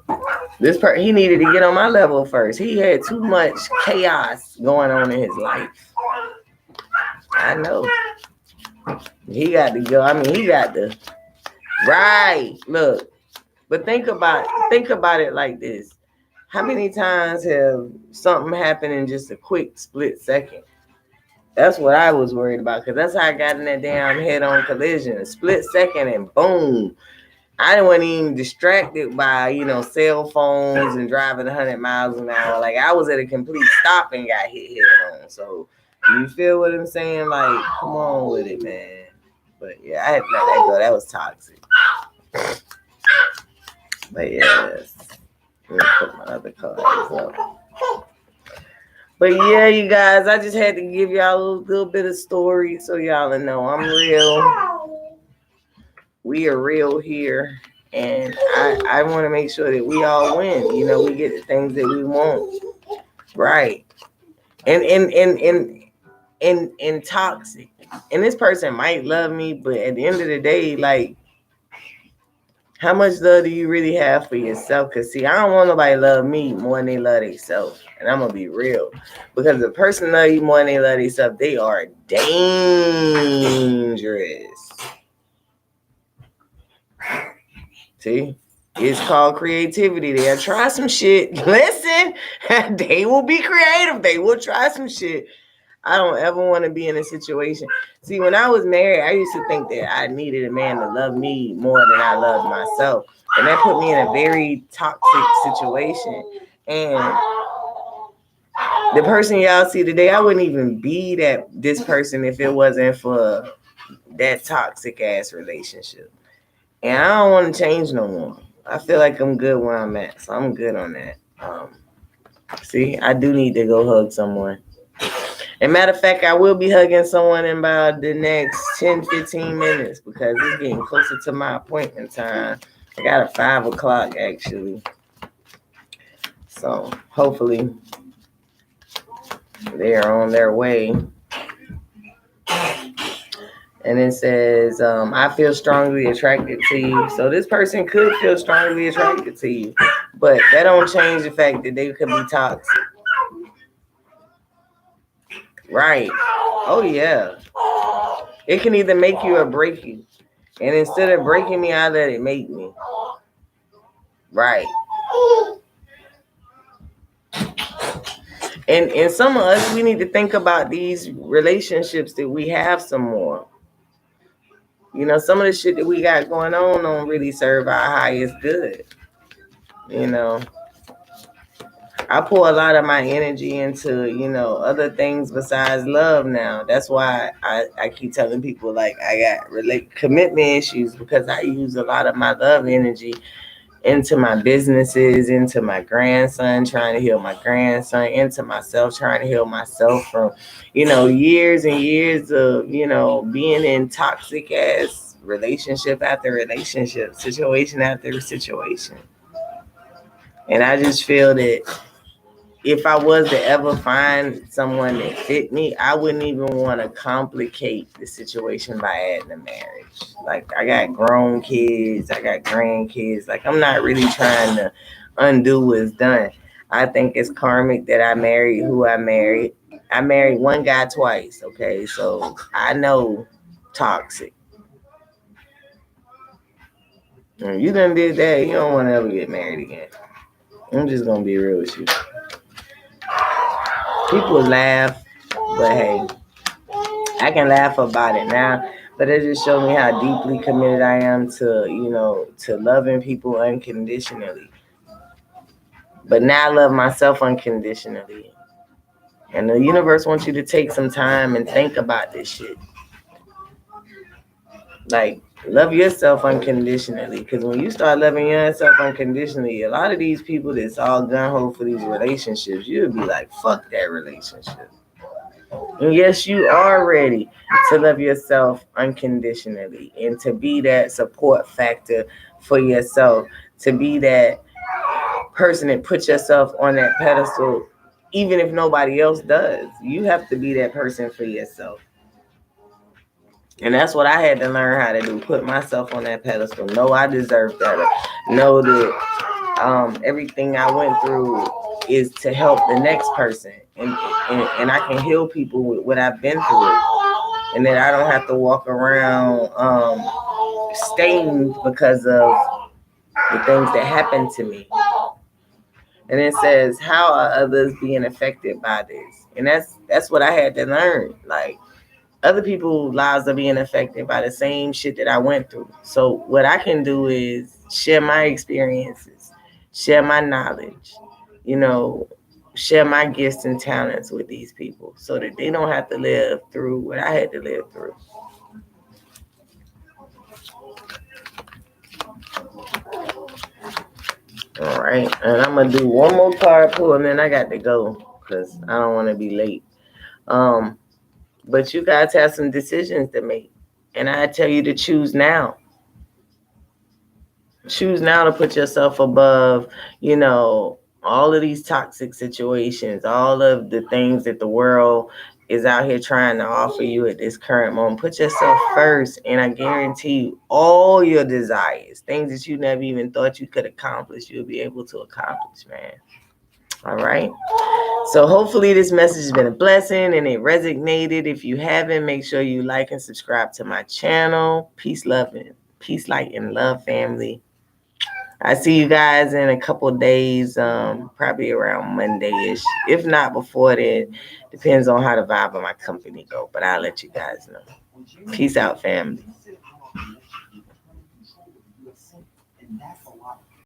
S1: this part, he needed to get on my level first. He had too much chaos going on in his life. I know. He got to go. I mean, he got to. Right. Look. But think about it like this. How many times have something happened in just a quick split second? That's what I was worried about, because that's how I got in that damn head-on collision. A split second and boom. I wasn't even distracted by, you know, cell phones and driving 100 miles an hour. Like, I was at a complete stop and got hit head on. So, you feel what I'm saying? Like, come on with it, man. But yeah, I had to let that go. That was toxic. But yes, let me put my other cards up. But yeah, you guys, I just had to give y'all a little bit of story so y'all know I'm real. We are real here, and I want to make sure that we all win. You know, we get the things that we want, right? And toxic. And this person might love me, but at the end of the day, like, how much love do you really have for yourself? Because, see, I don't want nobody to love me more than they love themselves. And I'm going to be real. Because the person love you more than they love themselves, they are dangerous. See? It's called creativity. They'll try some shit. Listen, they will be creative. They will try some shit. I don't ever want to be in a situation. See, when I was married, I used to think that I needed a man to love me more than I loved myself. And that put me in a very toxic situation. And the person y'all see today, I wouldn't even be this person if it wasn't for that toxic ass relationship. And I don't want to change no more. I feel like I'm good where I'm at. So I'm good on that. See, I do need to go hug someone. And matter of fact, I will be hugging someone in about the next 10, 15 minutes because it's getting closer to my appointment time. I got a 5 o'clock actually. So hopefully They're on their way. And it says, I feel strongly attracted to you. So this person could feel strongly attracted to you, but that don't change the fact that they could be toxic. Right. Oh, yeah. It can either make you or break you. And instead of breaking me, I let it make me. Right. And some of us, we need to think about these relationships that we have some more. You know, some of the shit that we got going on don't really serve our highest good. You know, I pour a lot of my energy into, you know, other things besides love now. That's why I keep telling people, like, I got commitment issues, because I use a lot of my love energy into my businesses, into my grandson, trying to heal my grandson, into myself, trying to heal myself from, you know, years and years of, you know, being in toxic ass relationship after relationship, situation after situation. And I just feel that if I was to ever find someone that fit me, I wouldn't even want to complicate the situation by adding a marriage. Like, I got grown kids, I got grandkids. Like, I'm not really trying to undo what's done. I think it's karmic that I married who I married. I married one guy twice, okay? So I know toxic. If you done did that, you don't want to ever get married again. I'm just going to be real with you. People laugh, but hey, I can laugh about it now, but it just showed me how deeply committed I am to, you know, to loving people unconditionally. But now I love myself unconditionally. And the universe wants you to take some time and think about this shit. Like, love yourself unconditionally. Because when you start loving yourself unconditionally, a lot of these people that's all gun-ho for these relationships, you'll be like, fuck that relationship. And yes, you are ready to love yourself unconditionally and to be that support factor for yourself, to be that person that puts yourself on that pedestal, even if nobody else does. You have to be that person for yourself. And that's what I had to learn how to do, put myself on that pedestal. Know I deserve better. Know that everything I went through is to help the next person. And I can heal people with what I've been through. And that I don't have to walk around stained because of the things that happened to me. And it says, how are others being affected by this? And that's what I had to learn. Like, other people's lives are being affected by the same shit that I went through. So what I can do is share my experiences, share my knowledge, you know, share my gifts and talents with these people so that they don't have to live through what I had to live through. All right, and I'm gonna do one more card pull, and then I got to go because I don't want to be late. But you guys have some decisions to make, and I tell you to choose now. Choose now to put yourself above, you know, all of these toxic situations, all of the things that the world is out here trying to offer you at this current moment. Put yourself first, and I guarantee you all your desires, things that you never even thought you could accomplish, you'll be able to accomplish, man. All right. So hopefully this message has been a blessing and it resonated. If you haven't, make sure you like and subscribe to my channel. Peace, love, and peace, light, and love, family. I see you guys in a couple of days, probably around Monday-ish. If not before then, depends on how the vibe of my company go. But I'll let you guys know. Peace out, family.